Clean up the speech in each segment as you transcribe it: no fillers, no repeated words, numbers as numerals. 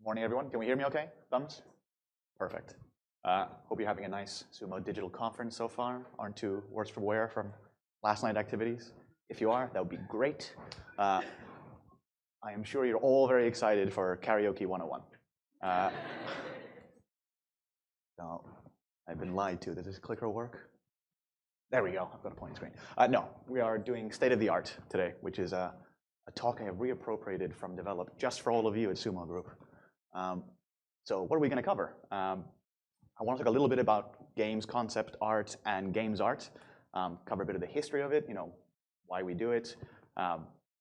Morning, everyone. Can we hear me okay? Thumbs? Perfect. Hope you're having a nice Sumo digital conference so far. Aren't too worse for wear from last night activities? If you are, that would be great. I am sure you're all very excited for Karaoke 101. No, I've been lied to. Does this clicker work? There we go. I've got a pointing screen. No, we are doing state of the art today, which is a talk I have reappropriated from developed just for all of you at Sumo Group. So what are we going to cover? I want to talk a little bit about games concept art and games art, cover a bit of the history of it, why we do it,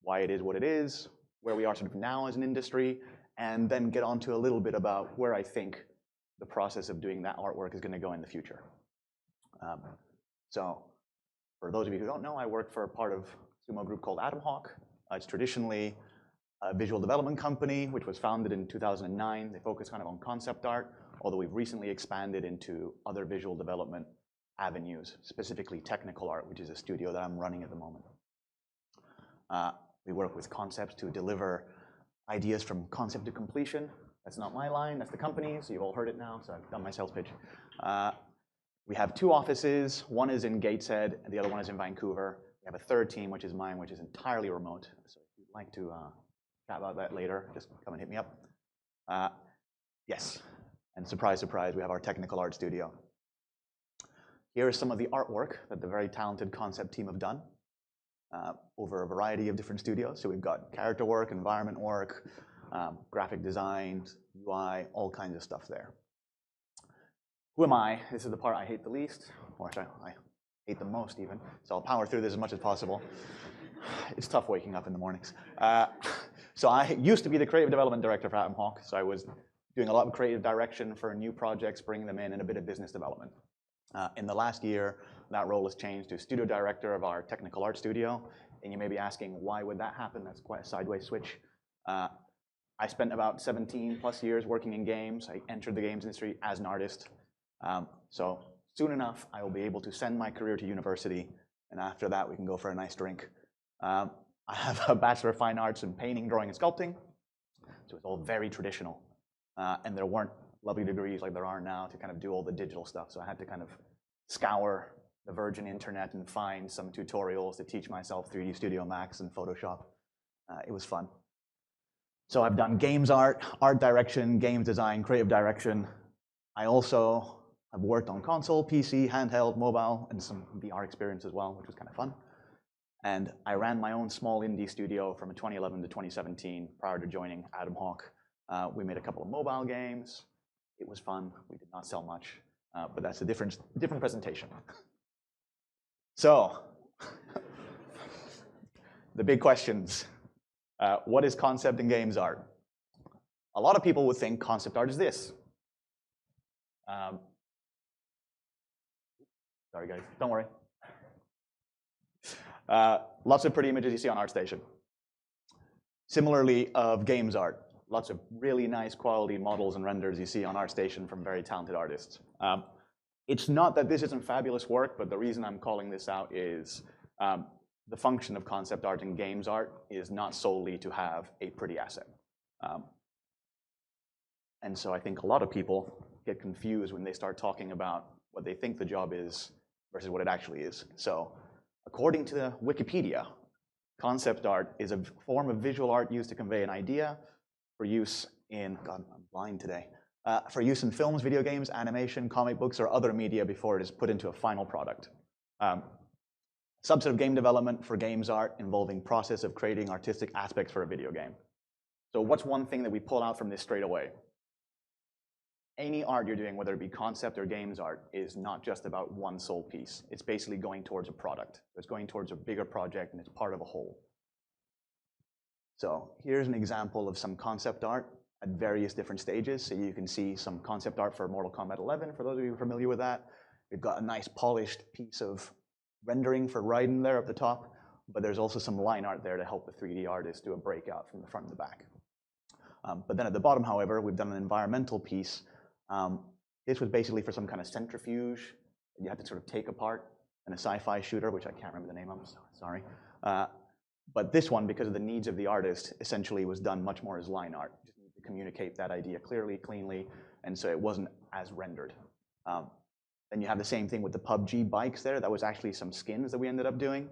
why it is what it is, where we are sort of now as an industry, and then get on to a little bit about where I think the process of doing that artwork is going to go in the future. So for those of you who don't know, I work for a part of Sumo Group called Adamhawk. It's traditionally a visual development company, which was founded in 2009. They focus kind of on concept art, although we've recently expanded into other visual development avenues, specifically technical art, which is a studio that I'm running at the moment. We work with concepts to deliver ideas from concept to completion. That's not my line, that's the company's. So you've all heard it now, so I've done my sales pitch. We have two offices. One is in Gateshead, and the other one is in Vancouver. We have a third team, which is mine, which is entirely remote. So if you'd like to chat about that later, just come and hit me up. Yes, and surprise, surprise, we have our technical art studio. Here is some of the artwork that the very talented concept team have done over a variety of different studios. So we've got character work, environment work, graphic design, UI, all kinds of stuff there. Who am I? This is the part I hate the least, or actually, I hate the most even, so I'll power through this as much as possible. It's tough waking up in the mornings. So I used to be the creative development director for Atomhawk, so I was doing a lot of creative direction for new projects, bringing them in, and a bit of business development. In the last year, that role has changed to studio director of our technical art studio, and you may be asking, why would that happen? That's quite a sideways switch. I spent about 17 plus years working in games. I entered the games industry as an artist. So soon enough, I will be able to send my career to university, and after that, we can go for a nice drink. I have a Bachelor of Fine Arts in painting, drawing, and sculpting, so it's all very traditional. And there weren't lovely degrees like there are now to kind of do all the digital stuff, so I had to kind of scour the virgin internet and find some tutorials to teach myself 3D Studio Max and Photoshop. It was fun. So I've done games art, art direction, games design, creative direction. I also have worked on console, PC, handheld, mobile, and some VR experience as well, which was kind of fun. And I ran my own small indie studio from 2011 to 2017 prior to joining Adamhawk. We made a couple of mobile games. It was fun. We did not sell much, but that's a different presentation. So the big questions. What is concept and games art? A lot of people would think concept art is this. Sorry, guys. Don't worry. Lots of pretty images you see on ArtStation. Similarly, of games art. Lots of really nice quality models and renders you see on ArtStation from very talented artists. It's not that this isn't fabulous work, but the reason I'm calling this out is the function of concept art and games art is not solely to have a pretty asset. And so I think a lot of people get confused when they start talking about what they think the job is versus what it actually is. So according to Wikipedia, concept art is a form of visual art used to convey an idea for use in, God, I'm blind today, for use in films, video games, animation, comic books, or other media before it is put into a final product. Subset of game development for games art involving process of creating artistic aspects for a video game. So what's one thing that we pull out from this straight away? Any art you're doing, whether it be concept or games art, is not just about one sole piece. It's basically going towards a product. It's going towards a bigger project, and it's part of a whole. So here's an example of some concept art at various different stages. So you can see some concept art for Mortal Kombat 11, for those of you familiar with that. We've got a nice polished piece of rendering for Raiden there up the top, but there's also some line art there to help the 3D artist do a breakout from the front and the back. But then at the bottom, however, we've done an environmental piece. This was basically for some kind of centrifuge that you had to sort of take apart in a sci-fi shooter, which I can't remember the name of, sorry. But this one, because of the needs of the artist, essentially was done much more as line art. You just need to communicate that idea clearly, cleanly, and so it wasn't as rendered. Then you have the same thing with the PUBG bikes there. That was actually some skins that we ended up doing.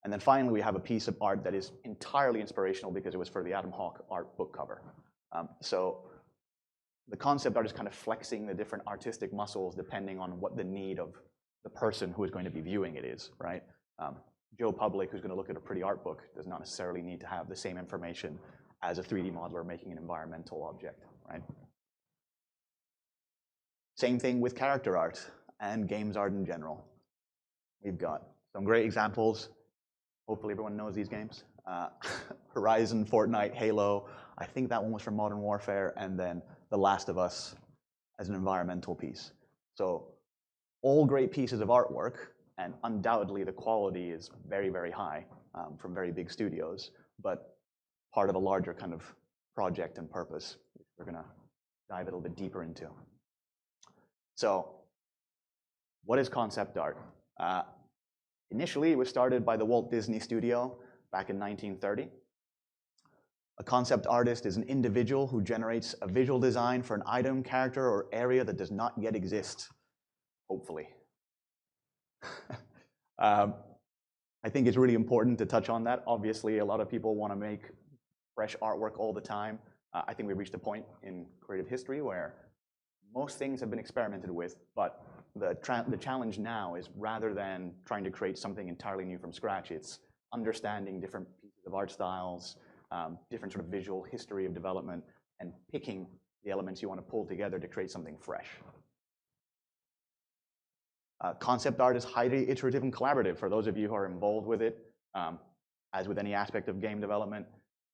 And then finally, we have a piece of art that is entirely inspirational because it was for the Adamhawk art book cover. So the concept art is kind of flexing the different artistic muscles depending on what the need of the person who is going to be viewing it is, right? Joe Public, who's going to look at a pretty art book, does not necessarily need to have the same information as a 3D modeler making an environmental object, right? Same thing with character art and games art in general. We've got some great examples. Hopefully everyone knows these games. Horizon, Fortnite, Halo. I think that one was from Modern Warfare, and then The Last of Us as an environmental piece. So all great pieces of artwork, and undoubtedly the quality is very, very high from very big studios, but part of a larger kind of project and purpose, which we're going to dive a little bit deeper into. So what is concept art? Initially, it was started by the Walt Disney Studio back in 1930. A concept artist is an individual who generates a visual design for an item, character, or area that does not yet exist, hopefully. I think it's really important to touch on that. Obviously, a lot of people want to make fresh artwork all the time. I think we've reached a point in creative history where most things have been experimented with, but the challenge now is rather than trying to create something entirely new from scratch, it's understanding different pieces of art styles, different sort of visual history of development, and picking the elements you want to pull together to create something fresh. Concept art is highly iterative and collaborative. For those of you who are involved with it, as with any aspect of game development,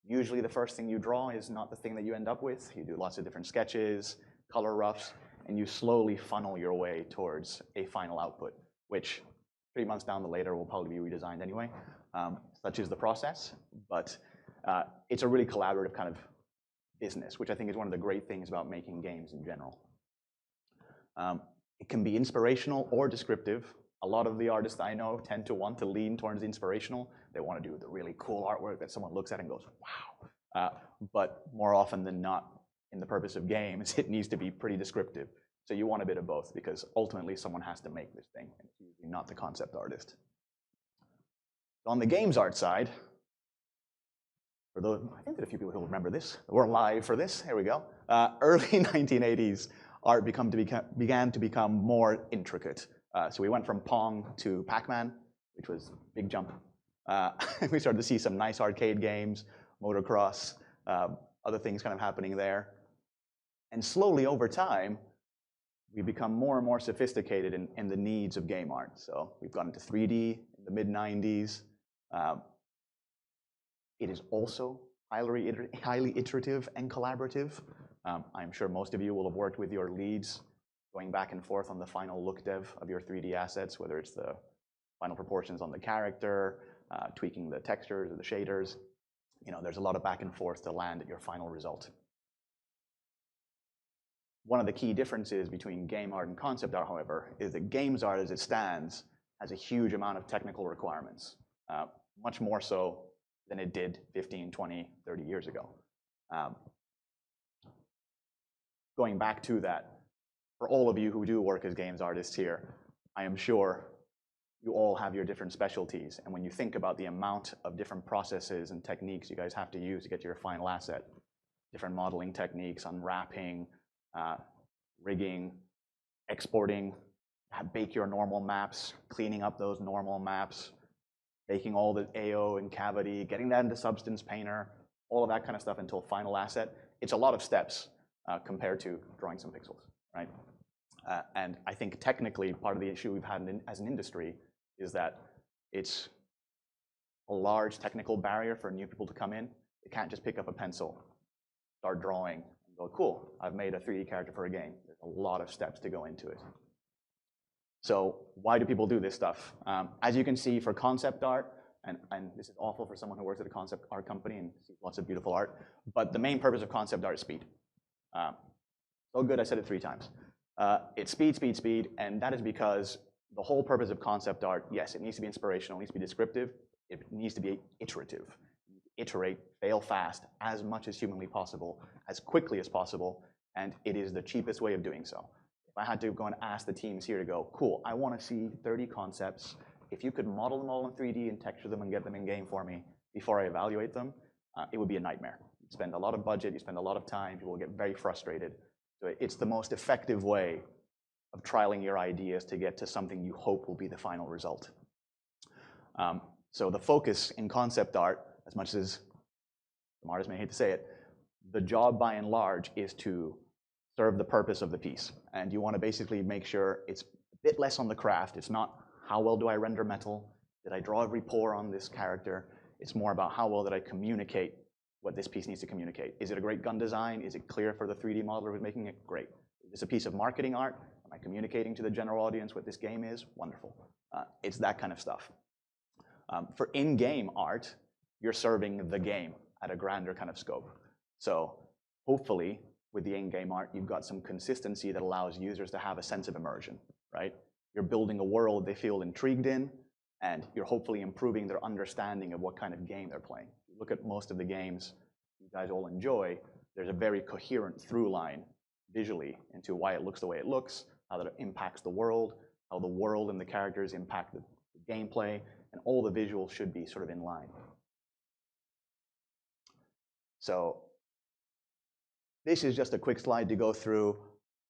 usually the first thing you draw is not the thing that you end up with. You do lots of different sketches, color roughs, and you slowly funnel your way towards a final output, which 3 months down the later will probably be redesigned anyway. Such is the process, but it's a really collaborative kind of business, which I think is one of the great things about making games in general. It can be inspirational or descriptive. A lot of the artists I know tend to want to lean towards inspirational. They want to do the really cool artwork that someone looks at and goes, wow. But more often than not, in the purpose of games, it needs to be pretty descriptive. So you want a bit of both because ultimately someone has to make this thing, and it's usually not the concept artist. On the games art side, for those, I think that a few people who remember this, we're live for this, here we go. Early 1980s, art began to become more intricate. So we went from Pong to Pac-Man, which was a big jump. We started to see some nice arcade games, motocross, other things kind of happening there. And slowly over time, we become more and more sophisticated in the needs of game art. So we've gone into 3D in the mid-90s. It is also highly iterative and collaborative. I'm sure most of you will have worked with your leads, going back and forth on the final look dev of your 3D assets, whether it's the final proportions on the character, tweaking the textures or the shaders. You know, there's a lot of back and forth to land at your final result. One of the key differences between game art and concept art, however, is that games art as it stands has a huge amount of technical requirements, much more so than it did 15, 20, 30 years ago. Going back to that, for all of you who do work as games artists here, I am sure you all have your different specialties. And when you think about the amount of different processes and techniques you guys have to use to get to your final asset, different modeling techniques, unwrapping, rigging, exporting, bake your normal maps, cleaning up those normal maps, baking all the AO and cavity, getting that into Substance Painter, all of that kind of stuff until final asset. It's a lot of steps compared to drawing some pixels, right? And I think technically part of the issue we've had as an industry is that it's a large technical barrier for new people to come in. They can't just pick up a pencil, start drawing, and go, cool, I've made a 3D character for a game. There's a lot of steps to go into it. So why do people do this stuff? As you can see for concept art, and this is awful for someone who works at a concept art company and sees lots of beautiful art, but the main purpose of concept art is speed. So good, I said it 3 times. It's speed, speed, speed, and that is because the whole purpose of concept art, yes, it needs to be inspirational, it needs to be descriptive, it needs to be iterative. You iterate, fail fast, as much as humanly possible, as quickly as possible, and it is the cheapest way of doing so. If I had to go and ask the teams here to go, cool, I want to see 30 concepts. If you could model them all in 3D and texture them and get them in game for me before I evaluate them, it would be a nightmare. You spend a lot of budget, you spend a lot of time, people will get very frustrated. So it's the most effective way of trialing your ideas to get to something you hope will be the final result. So the focus in concept art, as much as some artists may hate to say it, the job by and large is to serve the purpose of the piece. And you want to basically make sure it's a bit less on the craft. It's not how well do I render metal? Did I draw every pore on this character? It's more about how well did I communicate what this piece needs to communicate. Is it a great gun design? Is it clear for the 3D modeler who's making it? Great. Is this a piece of marketing art? Am I communicating to the general audience what this game is? Wonderful. It's that kind of stuff. For in-game art, you're serving the game at a grander kind of scope. So hopefully, with the in-game art, you've got some consistency that allows users to have a sense of immersion, right? You're building a world they feel intrigued in, and you're hopefully improving their understanding of what kind of game they're playing. If you look at most of the games you guys all enjoy, there's a very coherent through line visually into why it looks the way it looks, how that impacts the world, how the world and the characters impact the gameplay, and all the visuals should be sort of in line. So this is just a quick slide to go through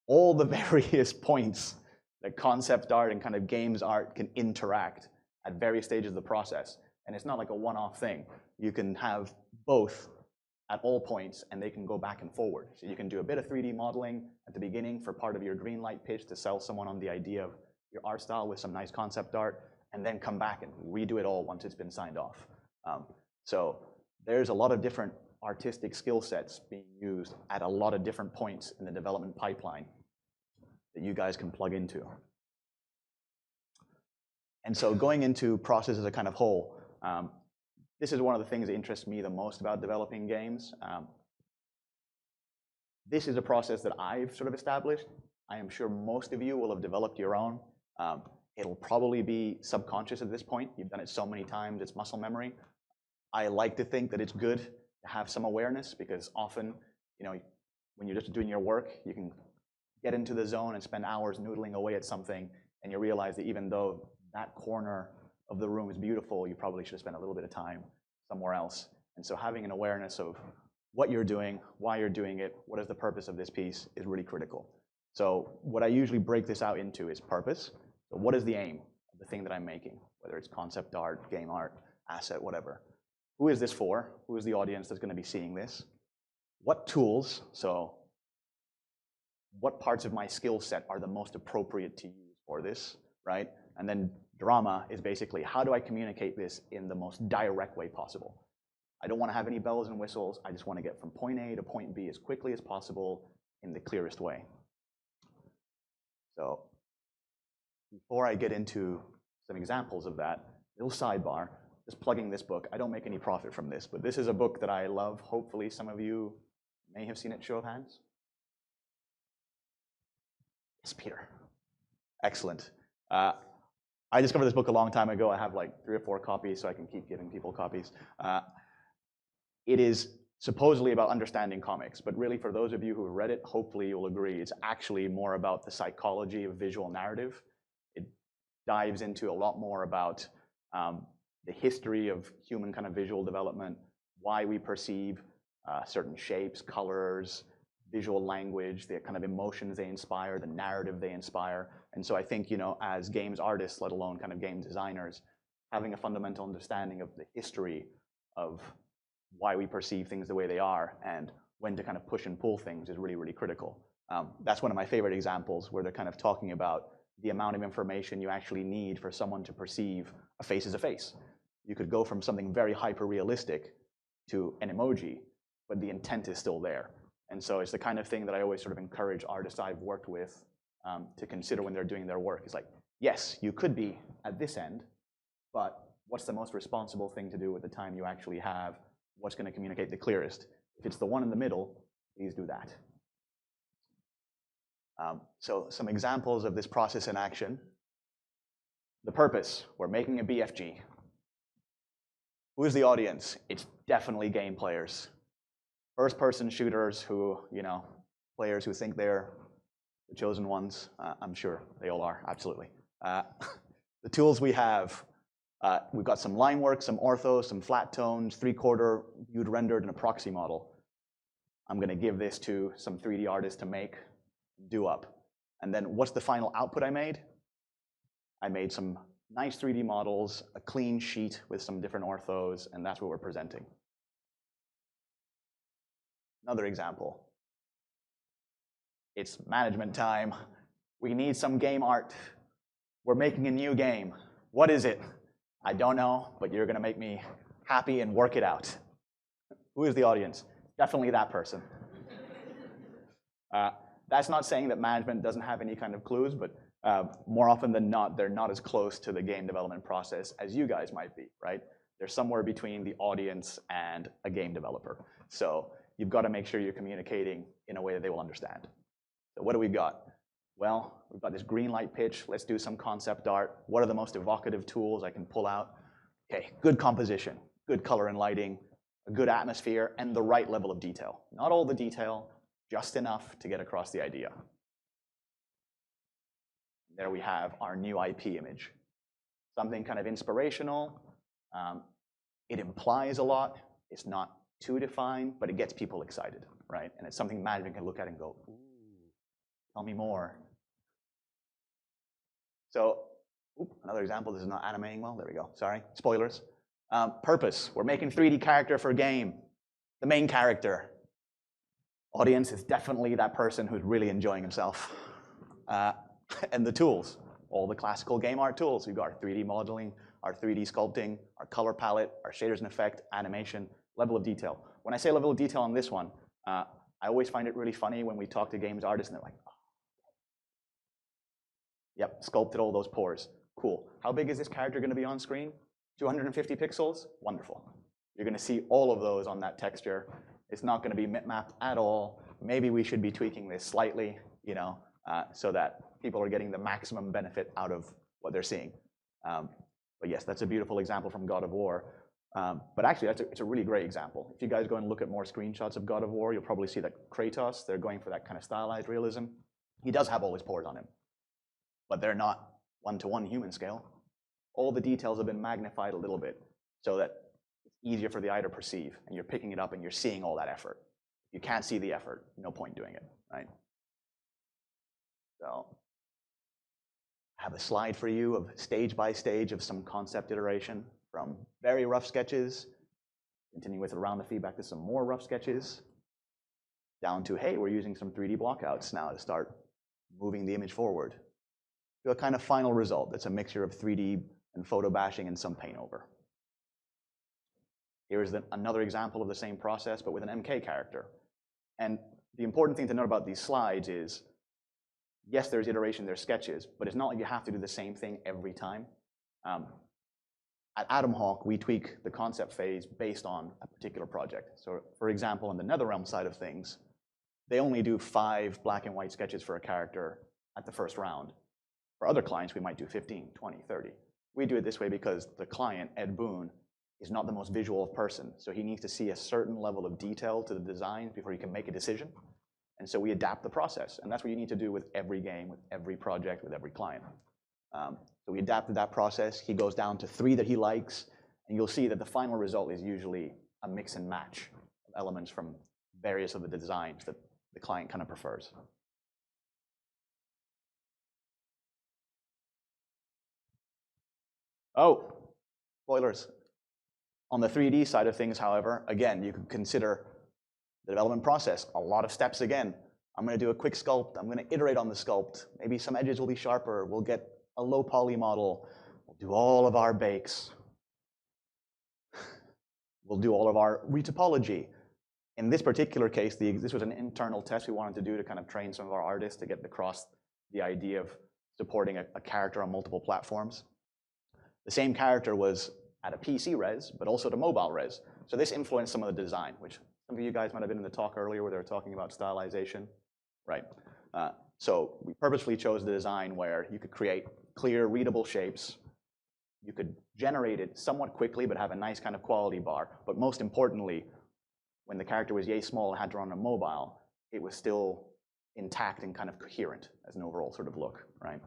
all the various points that concept art and kind of games art can interact at various stages of the process. And it's not like a one-off thing. You can have both at all points, and they can go back and forward. So you can do a bit of 3D modeling at the beginning for part of your green light pitch to sell someone on the idea of your art style with some nice concept art, and then come back and redo it all once it's been signed off. So there's a lot of different artistic skill sets being used at a lot of different points in the development pipeline that you guys can plug into. And so going into process as a kind of whole, this is one of the things that interests me the most about developing games. This is a process that I've sort of established. I am sure most of you will have developed your own. It'll probably be subconscious at this point. You've done it so many times, it's muscle memory. I like to think that it's good to have some awareness, because often, when you're just doing your work, you can get into the zone and spend hours noodling away at something, and you realize that even though that corner of the room is beautiful, you probably should have spent a little bit of time somewhere else. And so having an awareness of what you're doing, why you're doing it, what is the purpose of this piece is really critical. So what I usually break this out into is purpose. So what is the aim of the thing that I'm making, whether it's concept art, game art, asset, whatever. Who is this for? Who is the audience that's going to be seeing this? What tools, so what parts of my skill set are the most appropriate to use for this, right? And then drama is basically, how do I communicate this in the most direct way possible? I don't want to have any bells and whistles. I just want to get from point A to point B as quickly as possible in the clearest way. So before I get into some examples of that, little sidebar, just plugging this book. I don't make any profit from this, but this is a book that I love. Hopefully some of you may have seen it. Show of hands. Yes, Peter. Excellent. I discovered this book a long time ago. I have like 3 or 4 copies, so I can keep giving people copies. It is supposedly about understanding comics, but really for those of you who have read it, hopefully you'll agree, it's actually more about the psychology of visual narrative. It dives into a lot more about the history of human kind of visual development, why we perceive certain shapes, colors, visual language, the kind of emotions they inspire, the narrative they inspire. And so I think, as games artists, let alone kind of game designers, having a fundamental understanding of the history of why we perceive things the way they are and when to kind of push and pull things is really, really critical. That's one of my favorite examples where they're kind of talking about the amount of information you actually need for someone to perceive a face as a face. You could go from something very hyper-realistic to an emoji, but the intent is still there. And so it's the kind of thing that I always sort of encourage artists I've worked with to consider when they're doing their work. It's like, yes, you could be at this end, but what's the most responsible thing to do with the time you actually have? What's going to communicate the clearest? If it's the one in the middle, please do that. So some examples of this process in action. The purpose, we're making a BFG. Who is the audience? It's definitely game players. First-person shooters who, players who think they're the chosen ones. I'm sure they all are, absolutely. The tools we have, we've got some line work, some ortho, some flat tones, 3/4 viewed rendered, and a proxy model. I'm going to give this to some 3D artists to make, do up. And then what's the final output I made? I made some nice 3D models, a clean sheet with some different orthos, and that's what we're presenting. Another example. It's management time. We need some game art. We're making a new game. What is it? I don't know, but you're going to make me happy and work it out. Who is the audience? Definitely that person. That's not saying that management doesn't have any kind of clues, but more often than not, they're not as close to the game development process as you guys might be, right? They're somewhere between the audience and a game developer. So you've got to make sure you're communicating in a way that they will understand. So what do we got? Well, we've got this green light pitch. Let's do some concept art. What are the most evocative tools I can pull out? Okay, good composition, good color and lighting, a good atmosphere, and the right level of detail. Not all the detail, just enough to get across the idea. There we have our new IP image. Something kind of inspirational. It implies a lot. It's not too defined, but it gets people excited, right? And it's something management can look at and go, ooh, tell me more. So, another example. This is not animating well. There we go. Sorry. Spoilers. Purpose. We're making 3D character for a game. The main character. Audience is definitely that person who's really enjoying himself. And the tools. All the classical game art tools. We've got our 3D modeling, our 3D sculpting, our color palette, our shaders and effect, animation, level of detail. When I say level of detail on this one, I always find it really funny when we talk to games artists and they're like, oh, yep, sculpted all those pores. Cool. How big is this character going to be on screen? 250 pixels? Wonderful. You're going to see all of those on that texture. It's not going to be mapped at all. Maybe we should be tweaking this slightly, so that people are getting the maximum benefit out of what they're seeing. But yes, that's a beautiful example from God of War. But actually, it's a really great example. If you guys go and look at more screenshots of God of War, you'll probably see that Kratos, they're going for that kind of stylized realism. He does have all his pores on him, but they're not one-to-one human scale. All the details have been magnified a little bit so that it's easier for the eye to perceive, and you're picking it up and you're seeing all that effort. You can't see the effort, no point doing it, right? So I have a slide for you of stage by stage of some concept iteration from very rough sketches, continuing with around the feedback to some more rough sketches, down to, hey, we're using some 3D blockouts now to start moving the image forward, to a kind of final result that's a mixture of 3D and photo bashing and some paint over. Here's another example of the same process, but with an MK character. And the important thing to note about these slides is, yes, there's iteration, there's sketches, but it's not like you have to do the same thing every time. At Adamhawk, we tweak the concept phase based on a particular project. So for example, on the NetherRealm side of things, they only do 5 black and white sketches for a character at the first round. For other clients, we might do 15, 20, 30. We do it this way because the client, Ed Boon, is not the most visual person. So he needs to see a certain level of detail to the design before he can make a decision. And so we adapt the process. And that's what you need to do with every game, with every project, with every client. So we adapted that process. He goes down to 3 that he likes. And you'll see that the final result is usually a mix and match of elements from various of the designs that the client kind of prefers. Oh, spoilers. On the 3D side of things, however, again, you could consider the development process. A lot of steps again. I'm going to do a quick sculpt. I'm going to iterate on the sculpt. Maybe some edges will be sharper. We'll get a low poly model. We'll do all of our bakes. We'll do all of our retopology. In this particular case, this was an internal test we wanted to do to kind of train some of our artists to get across the idea of supporting a character on multiple platforms. The same character was at a PC res, but also at a mobile res. So this influenced some of the design, which some of you guys might have been in the talk earlier where they were talking about stylization. Right. So we purposefully chose the design where you could create clear, readable shapes you could generate it somewhat quickly, but have a nice kind of quality bar. But most importantly, when the character was yay small and had to run on mobile, it was still intact and kind of coherent as an overall sort of look, right?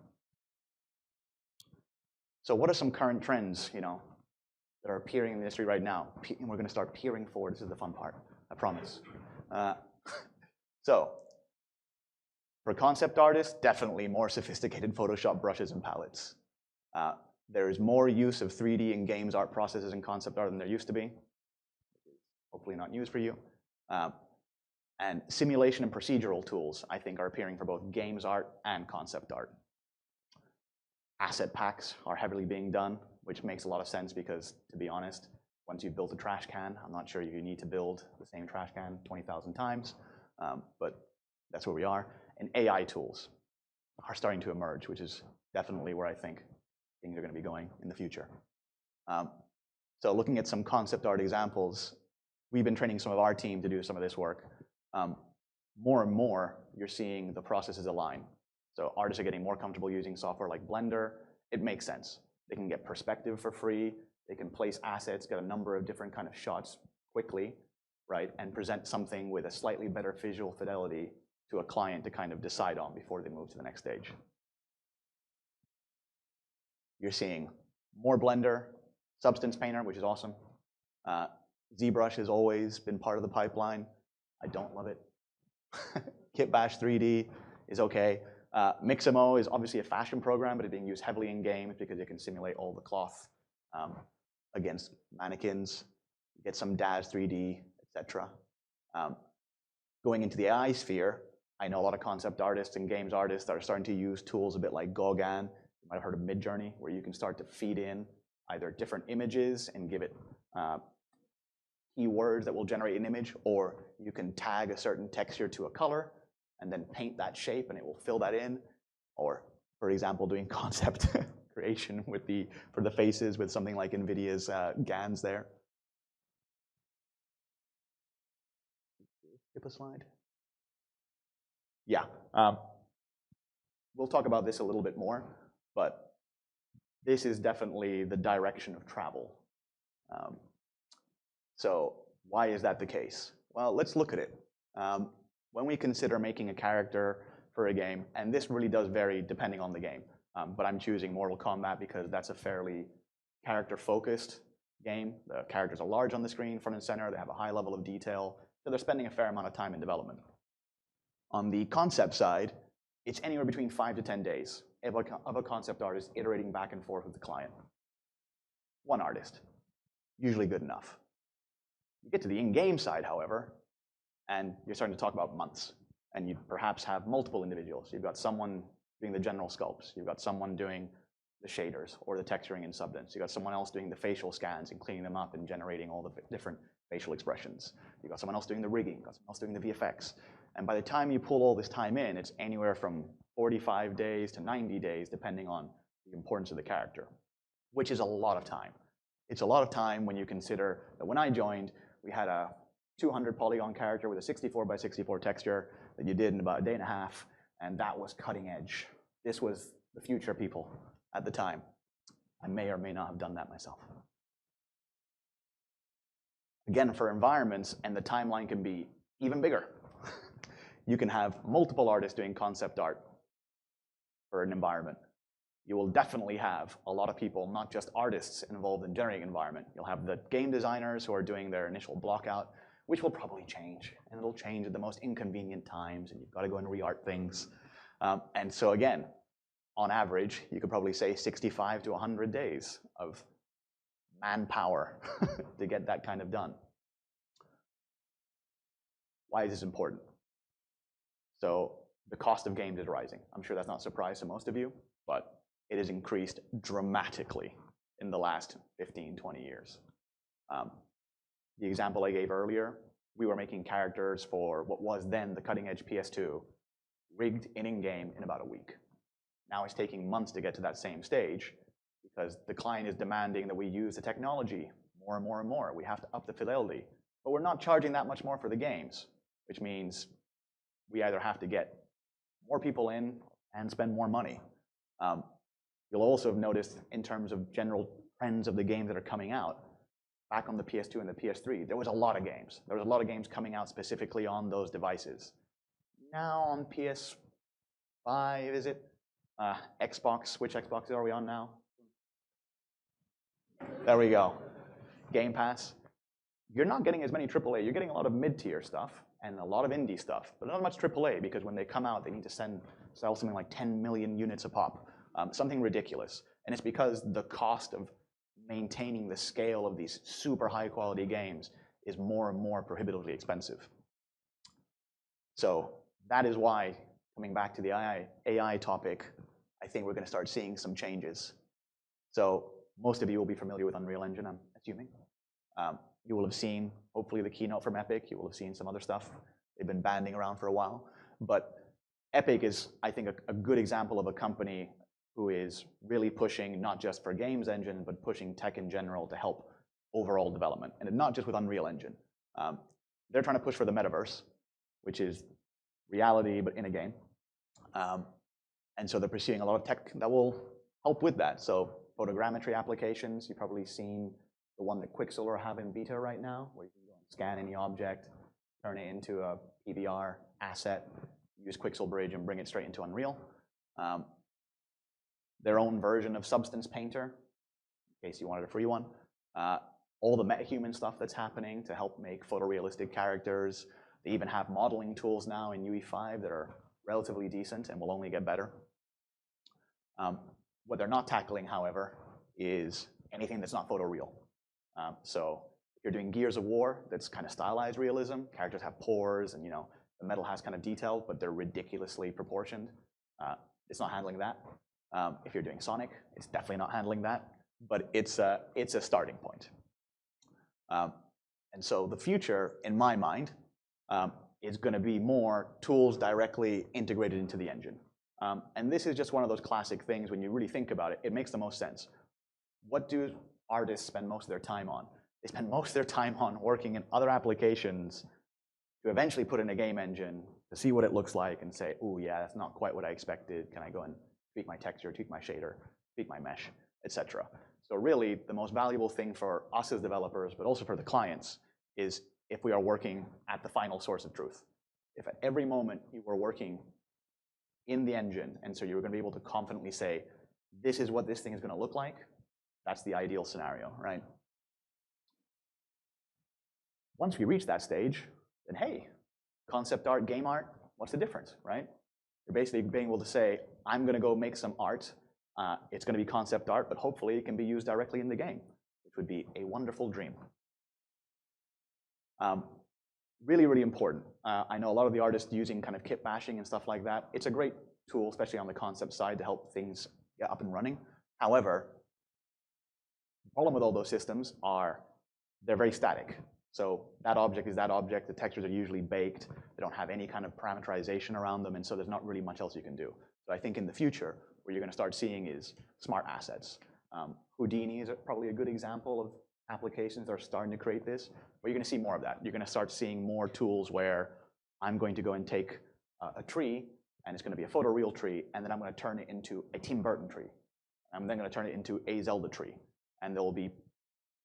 So what are some current trends, that are appearing in the industry right now? And we're going to start peering forward. This is the fun part, I promise. So for concept artists, definitely more sophisticated Photoshop brushes and palettes. There is more use of 3D and games art processes in concept art than there used to be. Hopefully not news for you. And simulation and procedural tools, I think, are appearing for both games art and concept art. Asset packs are heavily being done, which makes a lot of sense because, to be honest, once you've built a trash can, I'm not sure you need to build the same trash can 20,000 times, but that's where we are. And AI tools are starting to emerge, which is definitely where I think things are going to be going in the future. So looking at some concept art examples, we've been training some of our team to do some of this work. More and more, you're seeing the processes align. So artists are getting more comfortable using software like Blender. It makes sense. They can get perspective for free. They can place assets, get a number of different kind of shots quickly, right? And present something with a slightly better visual fidelity to a client to kind of decide on before they move to the next stage. You're seeing more Blender, Substance Painter, which is awesome. ZBrush has always been part of the pipeline. I don't love it. Kitbash 3D is okay. Mixamo is obviously a fashion program, but it's being used heavily in games because it can simulate all the cloth against mannequins. You get some DAZ 3D, etc. Going into the AI sphere, I know a lot of concept artists and games artists that are starting to use tools a bit like Gauguin. You might have heard of Midjourney, where you can start to feed in either different images and give it keywords that will generate an image, or you can tag a certain texture to a color and then paint that shape and it will fill that in. Or, for example, doing concept creation for the faces with something like NVIDIA's GANs there. Skip a slide. Yeah, we'll talk about this a little bit more, but this is definitely the direction of travel. So why is that the case? Well, let's look at it. When we consider making a character for a game, and this really does vary depending on the game, but I'm choosing Mortal Kombat because that's a fairly character-focused game. The characters are large on the screen, front and center, they have a high level of detail, so they're spending a fair amount of time in development. On the concept side, it's anywhere between 5 to 10 days of a concept artist iterating back and forth with the client. One artist, usually good enough. You get to the in-game side, however, and you're starting to talk about months, and you perhaps have multiple individuals. You've got someone doing the general sculpts, you've got someone doing the shaders or the texturing in Substance, you've got someone else doing the facial scans and cleaning them up and generating all the different facial expressions. You've got someone else doing the rigging, you've got someone else doing the VFX. And by the time you pull all this time in, it's anywhere from 45 days to 90 days, depending on the importance of the character, which is a lot of time. It's a lot of time when you consider that when I joined, we had a 200 polygon character with a 64 by 64 texture that you did in about a day and a half, and that was cutting edge. This was the future, people, at the time. I may or may not have done that myself. Again, for environments, and the timeline can be even bigger. You can have multiple artists doing concept art for an environment. You will definitely have a lot of people, not just artists, involved in generating environment. You'll have the game designers who are doing their initial block out, which will probably change, and it'll change at the most inconvenient times, and you've got to go and re-art things. And so again, on average, you could probably say 65 to 100 days of manpower to get that kind of done. Why is this important? So the cost of games is rising. I'm sure that's not a surprise to most of you, but it has increased dramatically in the last 15, 20 years. The example I gave earlier, we were making characters for what was then the cutting edge PS2, rigged in-game in about a week. Now it's taking months to get to that same stage because the client is demanding that we use the technology more and more and more. We have to up the fidelity, but we're not charging that much more for the games, which means we either have to get more people in and spend more money. You'll also have noticed in terms of general trends of the games that are coming out, back on the PS2 and the PS3, there was a lot of games. There was a lot of games coming out specifically on those devices. Now on PS5, is it? Xbox, which Xbox are we on now? There we go. Game Pass. You're not getting as many AAA. You're getting a lot of mid-tier stuff and a lot of indie stuff, but not much AAA because when they come out, they need to sell something like 10 million units a pop, something ridiculous. And it's because the cost of maintaining the scale of these super high-quality games is more and more prohibitively expensive. So that is why, coming back to the AI topic, I think we're going to start seeing some changes. So most of you will be familiar with Unreal Engine, I'm assuming. You will have seen, hopefully, the keynote from Epic. You will have seen some other stuff. They've been banding around for a while. But Epic is, I think, a good example of a company who is really pushing not just for games engine, but pushing tech in general to help overall development. And not just with Unreal Engine. They're trying to push for the metaverse, which is reality, but in a game. And so they're pursuing a lot of tech that will help with that. So photogrammetry applications, you've probably seen the one that Quicksilver have in beta right now, where you can go and scan any object, turn it into a PBR asset, use Quixel Bridge and bring it straight into Unreal. Their own version of Substance Painter, in case you wanted a free one. All the metahuman stuff that's happening to help make photorealistic characters. They even have modeling tools now in UE5 that are relatively decent and will only get better. What they're not tackling, however, is anything that's not photoreal. So if you're doing Gears of War, that's kind of stylized realism. Characters have pores, and the metal has kind of detail, but they're ridiculously proportioned. It's not handling that. If you're doing Sonic, it's definitely not handling that. But it's a starting point. And so the future, in my mind, is going to be more tools directly integrated into the engine. And this is just one of those classic things when you really think about it. It makes the most sense. What do artists spend most of their time on? They spend most of their time on working in other applications to eventually put in a game engine to see what it looks like and say, oh yeah, that's not quite what I expected. Can I go and tweak my texture, tweak my shader, tweak my mesh, etc. So really, the most valuable thing for us as developers, but also for the clients, is if we are working at the final source of truth. If at every moment you were working in the engine, and so you were going to be able to confidently say, this is what this thing is going to look like, that's the ideal scenario, right? Once we reach that stage, then hey, concept art, game art, what's the difference, right? You're basically being able to say, I'm going to go make some art. It's going to be concept art, but hopefully it can be used directly in the game, which would be a wonderful dream. Really, really important. I know a lot of the artists using kind of kit bashing and stuff like that. It's a great tool, especially on the concept side, to help things get up and running. However, the problem with all those systems are they're very static. So that object is that object. The textures are usually baked. They don't have any kind of parameterization around them, and so there's not really much else you can do. So I think in the future, what you're going to start seeing is smart assets. Houdini is probably a good example of applications that are starting to create this, but you're going to see more of that. You're going to start seeing more tools where I'm going to go and take a tree, and it's going to be a photoreal tree, and then I'm going to turn it into a Tim Burton tree. I'm then going to turn it into a Zelda tree, and there will be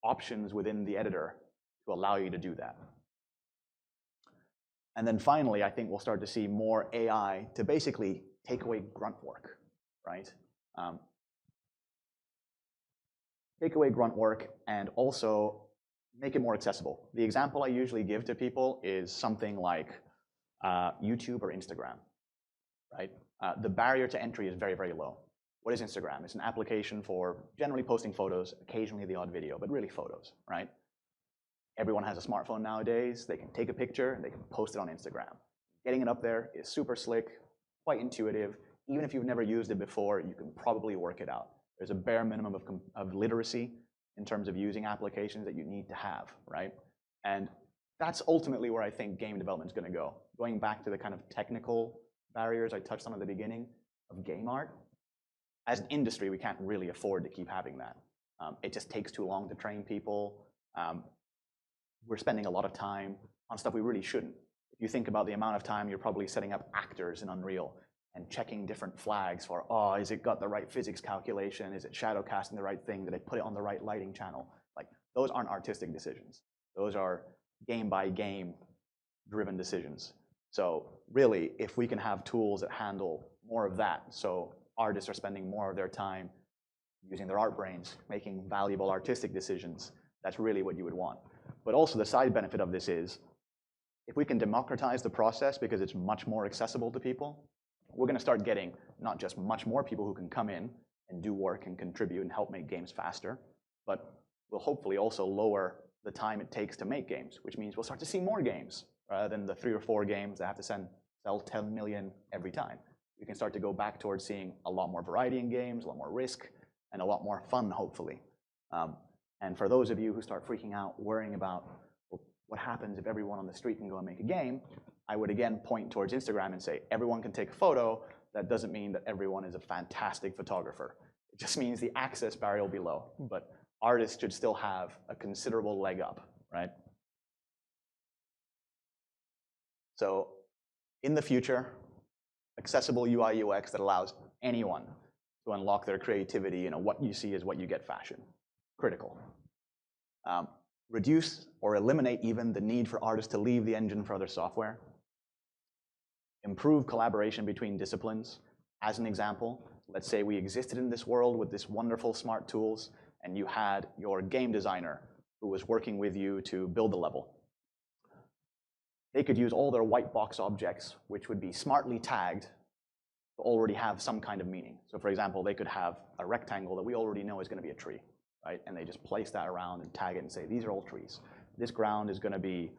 options within the editor to allow you to do that. And then finally, I think we'll start to see more AI to basically take away grunt work, right? Take away grunt work and also make it more accessible. The example I usually give to people is something like YouTube or Instagram, right? The barrier to entry is very, very low. What is Instagram? It's an application for generally posting photos, occasionally the odd video, but really photos, right? Everyone has a smartphone nowadays. They can take a picture and they can post it on Instagram. Getting it up there is super slick, quite intuitive. Even if you've never used it before, you can probably work it out. There's a bare minimum of literacy in terms of using applications that you need to have, right? And that's ultimately where I think game development is going to go. Going back to the kind of technical barriers I touched on at the beginning of game art, as an industry, we can't really afford to keep having that. It just takes too long to train people. We're spending a lot of time on stuff we really shouldn't. If you think about the amount of time you're probably setting up actors in Unreal, and checking different flags for, oh, is it got the right physics calculation? Is it shadow casting the right thing? Did I put it on the right lighting channel? Like, those aren't artistic decisions. Those are game by game driven decisions. So really, if we can have tools that handle more of that, so artists are spending more of their time using their art brains, making valuable artistic decisions, that's really what you would want. But also the side benefit of this is, if we can democratize the process because it's much more accessible to people, we're going to start getting not just much more people who can come in and do work and contribute and help make games faster, but we'll hopefully also lower the time it takes to make games, which means we'll start to see more games rather than the 3 or 4 games that have to sell 10 million every time. We can start to go back towards seeing a lot more variety in games, a lot more risk, and a lot more fun, hopefully. And for those of you who start freaking out, worrying about, well, what happens if everyone on the street can go and make a game, I would again point towards Instagram and say, everyone can take a photo. That doesn't mean that everyone is a fantastic photographer. It just means the access barrier will be low. But artists should still have a considerable leg up, right? So in the future, accessible UI UX that allows anyone to unlock their creativity, what you see is what you get fashion. Critical. Reduce or eliminate even the need for artists to leave the engine for other software. Improve collaboration between disciplines. As an example, let's say we existed in this world with this wonderful smart tools, and you had your game designer who was working with you to build the level. They could use all their white box objects, which would be smartly tagged, to already have some kind of meaning. So for example, they could have a rectangle that we already know is going to be a tree, right? And they just place that around and tag it and say, these are all trees. This ground is going to be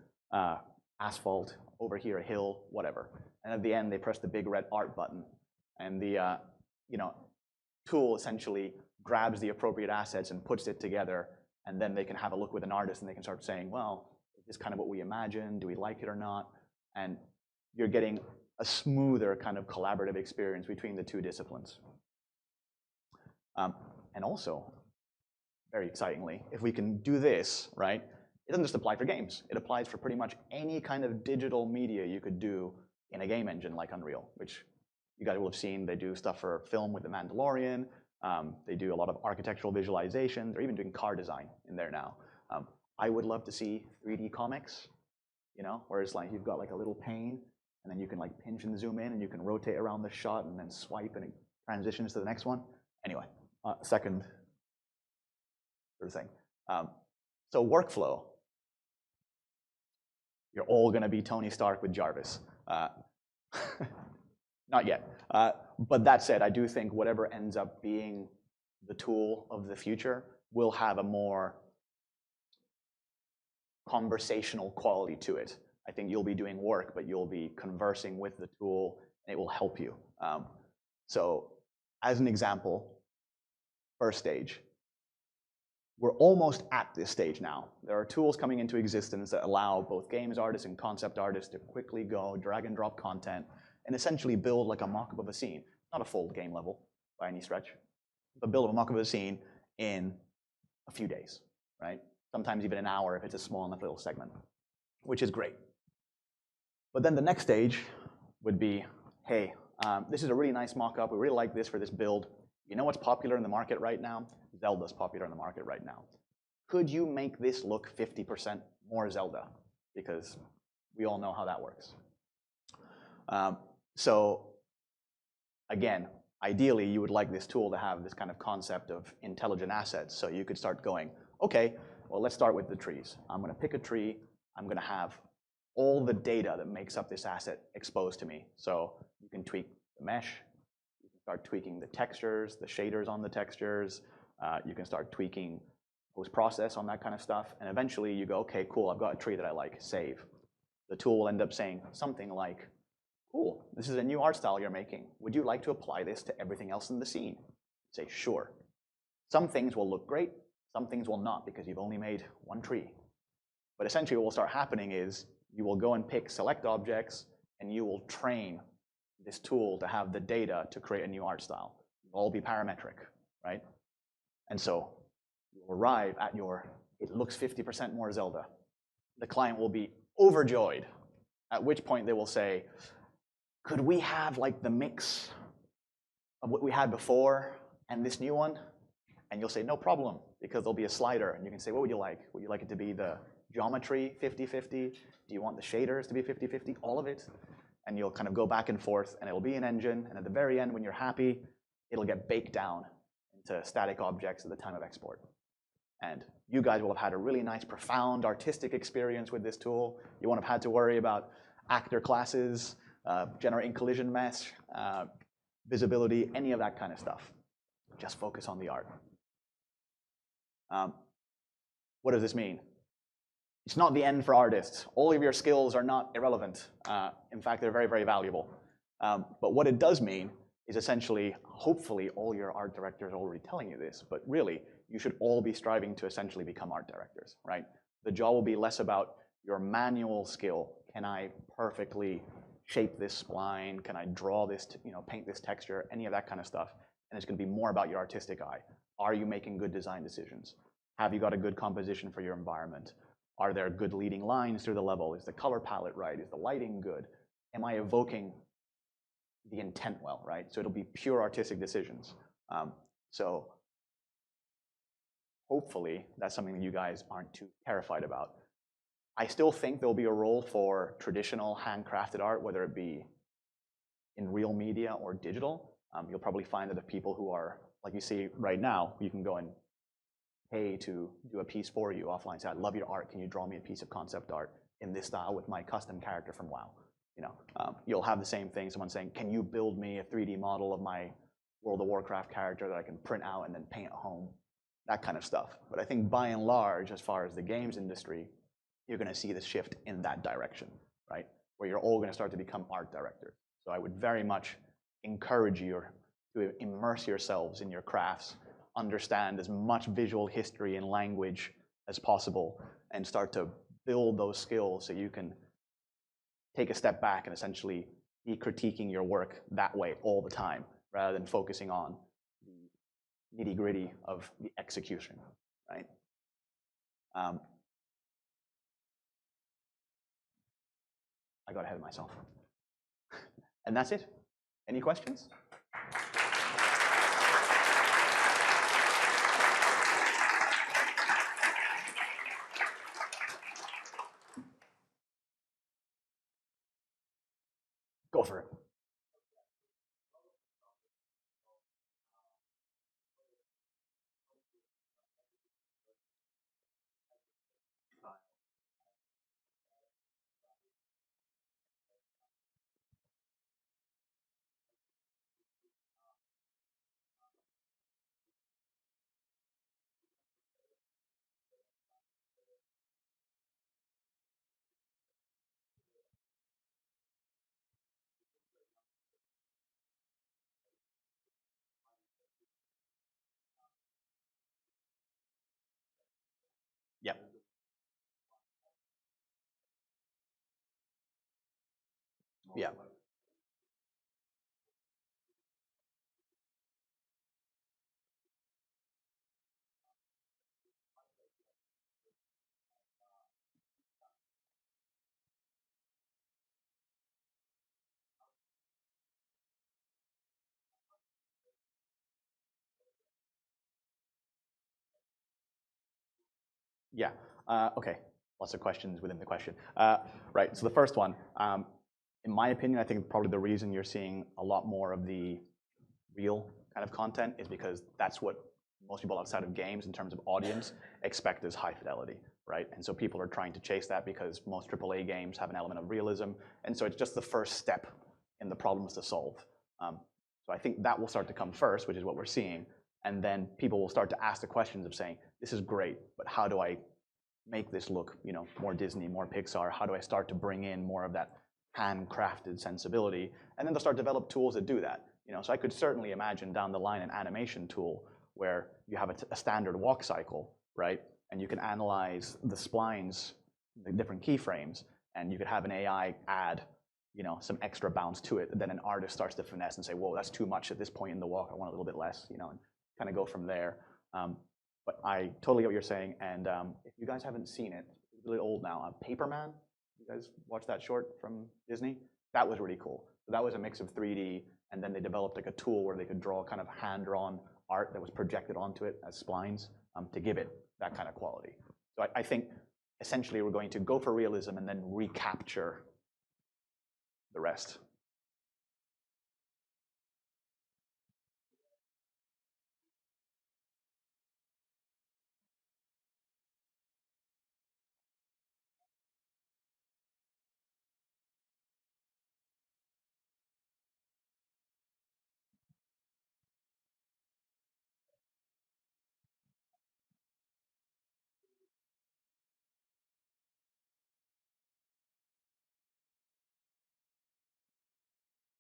asphalt, over here a hill, whatever. And at the end, they press the big red art button. And the tool essentially grabs the appropriate assets and puts it together. And then they can have a look with an artist, and they can start saying, well, is this kind of what we imagined? Do we like it or not? And you're getting a smoother kind of collaborative experience between the two disciplines. And also, very excitingly, if we can do this, right, it doesn't just apply for games. It applies for pretty much any kind of digital media you could do in a game engine like Unreal, which you guys will have seen. They do stuff for film with The Mandalorian. They do a lot of architectural visualization. They're even doing car design in there now. I would love to see 3D comics, where it's like you've got like a little pane, and then you can like pinch and zoom in, and you can rotate around the shot and then swipe, and it transitions to the next one. Anyway, second sort of thing. So workflow. You're all going to be Tony Stark with Jarvis. Not yet. But that said, I do think whatever ends up being the tool of the future will have a more conversational quality to it. I think you'll be doing work, but you'll be conversing with the tool, and it will help you. So as an example, first stage. We're almost at this stage now. There are tools coming into existence that allow both games artists and concept artists to quickly go drag and drop content and essentially build like a mock-up of a scene. Not a full game level by any stretch, but build a mock-up of a scene in a few days, right? Sometimes even an hour if it's a small enough little segment, which is great. But then the next stage would be, hey, this is a really nice mock-up. We really like this for this build. You know what's popular in the market right now? Zelda's popular in the market right now. Could you make this look 50% more Zelda? Because we all know how that works. So again, ideally, you would like this tool to have this kind of concept of intelligent assets. So you could start going, okay, well, let's start with the trees. I'm going to pick a tree. I'm going to have all the data that makes up this asset exposed to me. So you can tweak the mesh. You can start tweaking the textures, the shaders on the textures. You can start tweaking post-process on that kind of stuff. And eventually you go, okay, cool, I've got a tree that I like, save. The tool will end up saying something like, cool, this is a new art style you're making. Would you like to apply this to everything else in the scene? Say, sure. Some things will look great, some things will not because you've only made one tree. But essentially what will start happening is you will go and pick select objects and you will train this tool to have the data to create a new art style. It'll all be parametric, right? And so you'll arrive at your, it looks 50% more Zelda. The client will be overjoyed, at which point they will say, could we have like the mix of what we had before and this new one? And you'll say, no problem, because there'll be a slider. And you can say, what would you like? Would you like it to be the geometry 50-50? Do you want the shaders to be 50-50? All of it? And you'll kind of go back and forth, and it'll be an engine. And at the very end, when you're happy, it'll get baked down into static objects at the time of export. And you guys will have had a really nice, profound, artistic experience with this tool. You won't have had to worry about actor classes, generating collision mesh, visibility, any of that kind of stuff. Just focus on the art. What does this mean? It's not the end for artists. All of your skills are not irrelevant. In fact, they're very, very valuable. But what it does mean is essentially, hopefully, all your art directors are already telling you this, but really, you should all be striving to essentially become art directors, right? The job will be less about your manual skill. Can I perfectly shape this spline? Can I draw this, paint this texture? Any of that kind of stuff. And it's going to be more about your artistic eye. Are you making good design decisions? Have you got a good composition for your environment? Are there good leading lines through the level? Is the color palette right? Is the lighting good? Am I evoking the intent well, right? So it'll be pure artistic decisions. So hopefully that's something that you guys aren't too terrified about. I still think there'll be a role for traditional handcrafted art, whether it be in real media or digital. You'll probably find that the people who are, like you see right now, you can go and pay to do a piece for you offline. Say, I love your art. Can you draw me a piece of concept art in this style with my custom character from WoW? You'll have the same thing. Someone saying, can you build me a 3D model of my World of Warcraft character that I can print out and then paint at home? That kind of stuff. But I think by and large, as far as the games industry, you're going to see the shift in that direction, right? Where you're all going to start to become art directors. So I would very much encourage you to immerse yourselves in your crafts, understand as much visual history and language as possible, and start to build those skills so you can take a step back and essentially be critiquing your work that way all the time, rather than focusing on the nitty-gritty of the execution, right? I got ahead of myself. And that's it. Any questions? Go for it. Yep. Yeah. Yeah. Okay. Lots of questions within the question. Right. So the first one, in my opinion, I think probably the reason you're seeing a lot more of the real kind of content is because that's what most people outside of games, in terms of audience, expect as high fidelity, right? And so people are trying to chase that because most AAA games have an element of realism, and so it's just the first step in the problems to solve. So I think that will start to come first, which is what we're seeing, and then people will start to ask the questions of saying, this is great, but how do I make this look, more Disney, more Pixar? How do I start to bring in more of that handcrafted sensibility? And then they'll start to develop tools that do that. So I could certainly imagine down the line an animation tool where you have a standard walk cycle, right? And you can analyze the splines, the different keyframes, and you could have an AI add, some extra bounce to it. Then an artist starts to finesse and say, whoa, that's too much at this point in the walk. I want a little bit less, and kind of go from there. But I totally get what you're saying. And if you guys haven't seen it, it's really old now. Paperman, you guys watch that short from Disney? that was really cool. So that was a mix of 3D, and then they developed like a tool where they could draw kind of hand-drawn art that was projected onto it as splines to give it that kind of quality. So I think essentially we're going to go for realism and then recapture the rest.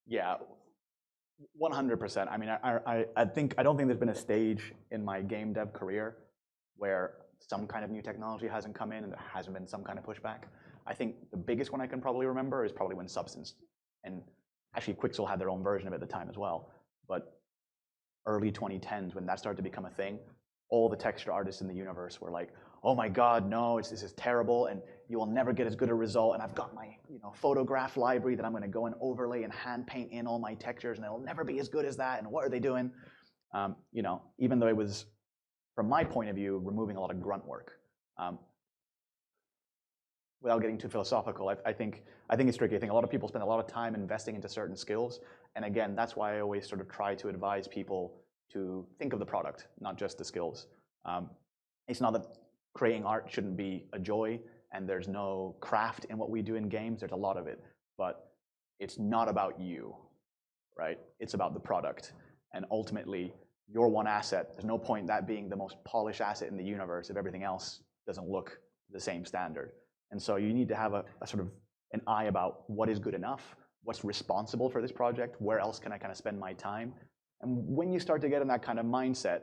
Yeah, 100%. I mean, I don't think there's been a stage in my game dev career where some kind of new technology hasn't come in and there hasn't been some kind of pushback. I think the biggest one I can probably remember is probably when Substance, and actually Quixel had their own version of it at the time as well, but early 2010s when that started to become a thing, all the texture artists in the universe were like, oh my God, no, this is terrible, and you will never get as good a result, and I've got my photograph library that I'm going to go and overlay and hand paint in all my textures, and it'll never be as good as that, and what are they doing? Even though it was, from my point of view, removing a lot of grunt work. Without getting too philosophical, I think it's tricky. I think a lot of people spend a lot of time investing into certain skills, and again, that's why I always sort of try to advise people to think of the product, not just the skills. It's not that creating art shouldn't be a joy, and there's no craft in what we do in games. There's a lot of it, but it's not about you, right? It's about the product, and ultimately, your one asset. There's no point in that being the most polished asset in the universe if everything else doesn't look the same standard. And so you need to have a sort of an eye about what is good enough, what's responsible for this project, where else can I kind of spend my time. And when you start to get in that kind of mindset,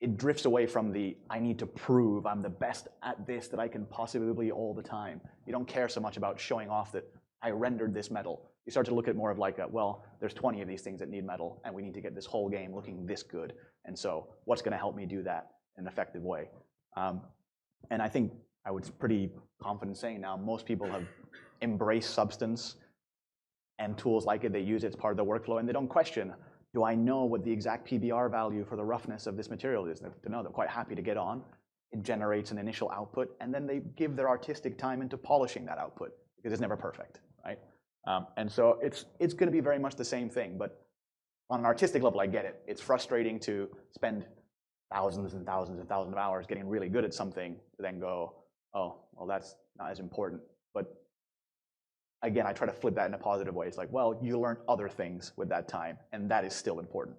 it drifts away from the, I need to prove I'm the best at this that I can possibly be all the time. You don't care so much about showing off that I rendered this metal. You start to look at more of like, well, there's 20 of these things that need metal, and we need to get this whole game looking this good. And so what's going to help me do that in an effective way? And I think I was pretty confident saying now most people have embraced Substance and tools like it. They use it as part of the workflow, and they don't question, do I know what the exact PBR value for the roughness of this material is? To know, they're quite happy to get on. It generates an initial output, and then they give their artistic time into polishing that output because it's never perfect, right? And so it's going to be very much the same thing, but on an artistic level, I get it. It's frustrating to spend thousands and thousands and thousands of hours getting really good at something to then go, oh, well, that's not as important. But again, I try to flip that in a positive way. It's like, well, you learn other things with that time, and that is still important.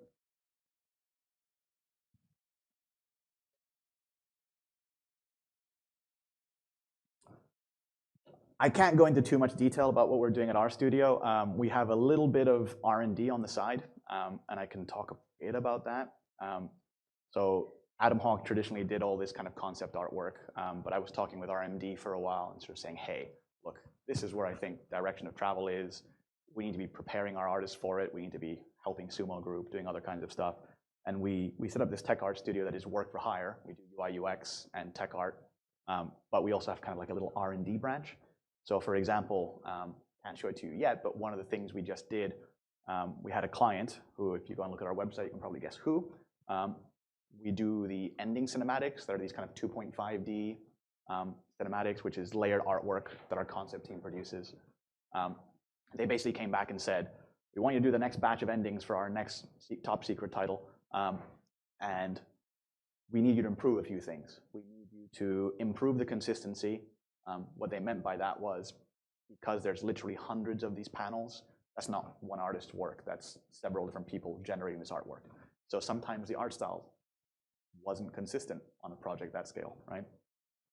I can't go into too much detail about what we're doing at our studio. We have a little bit of R&D on the side, and I can talk a bit about that. So Adamhawk traditionally did all this kind of concept artwork, but I was talking with our MD for a while and sort of saying, hey, look, this is where I think direction of travel is. We need to be preparing our artists for it. We need to be helping Sumo Group, doing other kinds of stuff. And we set up this tech art studio that is work for hire. We do UI, UX, and tech art, but we also have kind of like a little R&D branch. So for example, can't show it to you yet, but one of the things we just did, we had a client who, if you go and look at our website, you can probably guess who. We do the ending cinematics. They're these kind of 2.5D cinematics, which is layered artwork that our concept team produces. They basically came back and said, we want you to do the next batch of endings for our next top secret title, and we need you to improve a few things. We need you to improve the consistency. What they meant by that was, because there's literally hundreds of these panels, that's not one artist's work. That's several different people generating this artwork. So sometimes the art style wasn't consistent on a project that scale, right?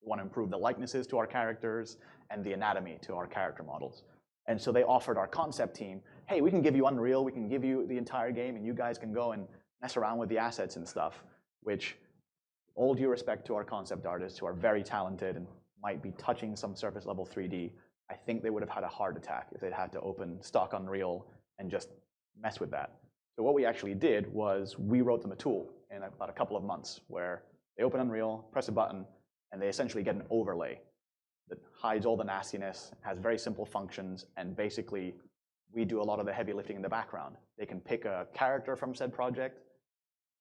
We want to improve the likenesses to our characters and the anatomy to our character models. And so they offered our concept team, hey, we can give you Unreal, we can give you the entire game, and you guys can go and mess around with the assets and stuff, which, all due respect to our concept artists who are very talented and might be touching some surface level 3D, I think they would have had a heart attack if they'd had to open stock Unreal and just mess with that. So what we actually did was we wrote them a tool in about a couple of months where they open Unreal, press a button, and they essentially get an overlay that hides all the nastiness, has very simple functions, and basically we do a lot of the heavy lifting in the background. They can pick a character from said project,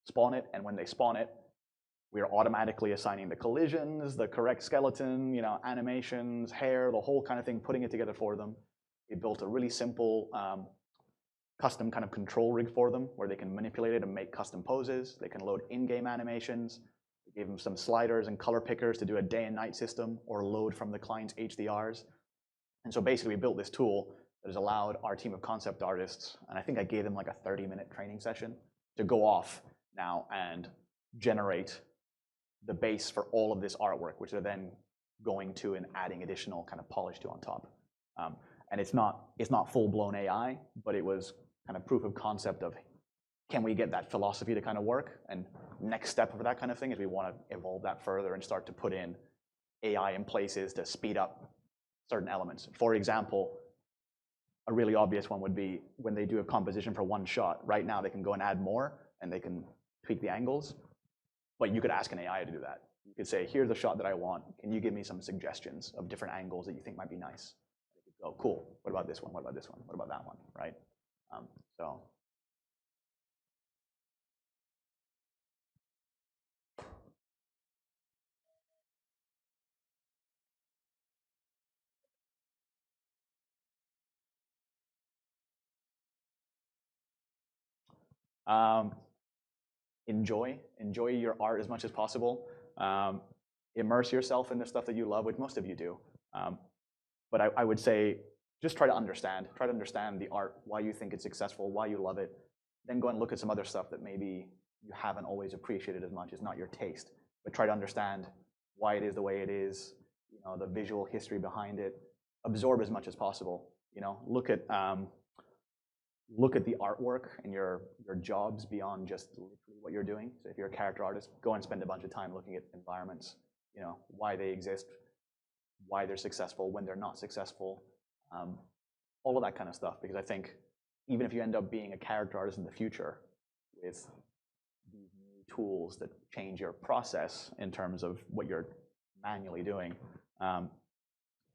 spawn it, and when they spawn it, we are automatically assigning the collisions, the correct skeleton, animations, hair, the whole kind of thing, putting it together for them. We built a really simple custom kind of control rig for them where they can manipulate it and make custom poses. They can load in-game animations. We gave them some sliders and color pickers to do a day and night system or load from the client's HDRs. And so basically we built this tool that has allowed our team of concept artists, and I think I gave them like a 30-minute training session, to go off now and generate the base for all of this artwork, which they're then going to and adding additional kind of polish to on top. And it's not full-blown AI, but it was kind of proof of concept of, can we get that philosophy to kind of work? And next step of that kind of thing is we want to evolve that further and start to put in AI in places to speed up certain elements. For example, a really obvious one would be when they do a composition for one shot. Right now they can go and add more and they can tweak the angles, but you could ask an AI to do that. You could say, here's the shot that I want. Can you give me some suggestions of different angles that you think might be nice? Oh, cool. What about this one? What about this one? What about that one? Right? Enjoy your art as much as possible. Immerse yourself in the stuff that you love, which most of you do. But I would say just try to understand the art, why you think it's successful, why you love it. Then go and look at some other stuff that maybe you haven't always appreciated as much, it's not your taste. But try to understand why it is the way it is, the visual history behind it. Absorb as much as possible. Look at the artwork and your jobs beyond just literally what you're doing. So if you're a character artist, go and spend a bunch of time looking at environments, why they exist, why they're successful, when they're not successful, all of that kind of stuff. Because I think even if you end up being a character artist in the future with these new tools that change your process in terms of what you're manually doing,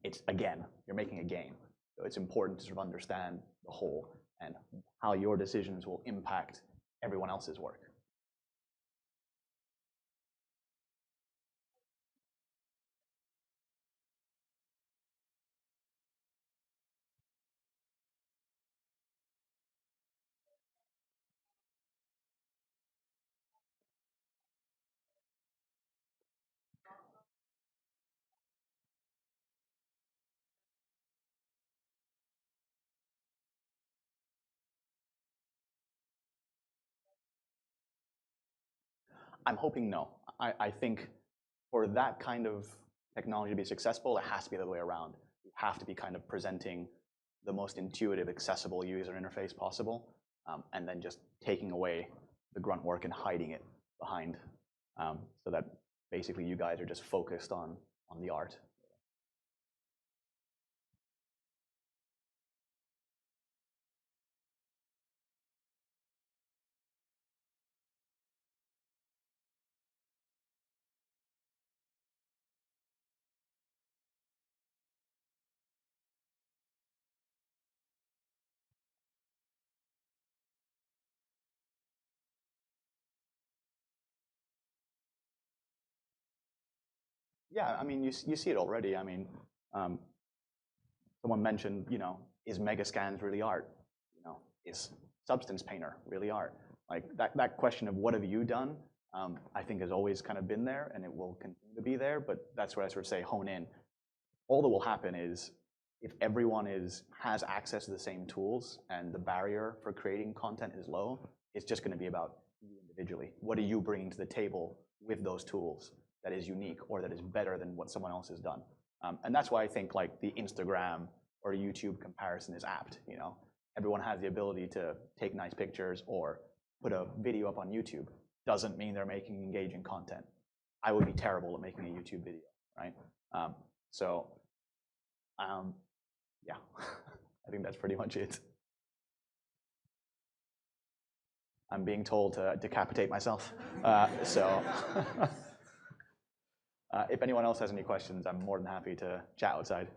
it's, again, you're making a game. So it's important to sort of understand the whole and how your decisions will impact everyone else's work. I'm hoping no. I think for that kind of technology to be successful, it has to be the other way around. You have to be kind of presenting the most intuitive, accessible user interface possible, and then just taking away the grunt work and hiding it behind, so that basically you guys are just focused on the art. Yeah, I mean, you see it already. I mean, someone mentioned, is Megascans really art? Is Substance Painter really art? Like that question of what have you done, I think has always kind of been there, and it will continue to be there. But that's where I sort of say hone in. All that will happen is if everyone has access to the same tools and the barrier for creating content is low, it's just going to be about you individually. What are you bringing to the table with those tools that is unique or that is better than what someone else has done? And that's why I think like the Instagram or YouTube comparison is apt. Everyone has the ability to take nice pictures or put a video up on YouTube. Doesn't mean they're making engaging content. I would be terrible at making a YouTube video, right? Yeah, I think that's pretty much it. I'm being told to decapitate myself, so If anyone else has any questions, I'm more than happy to chat outside.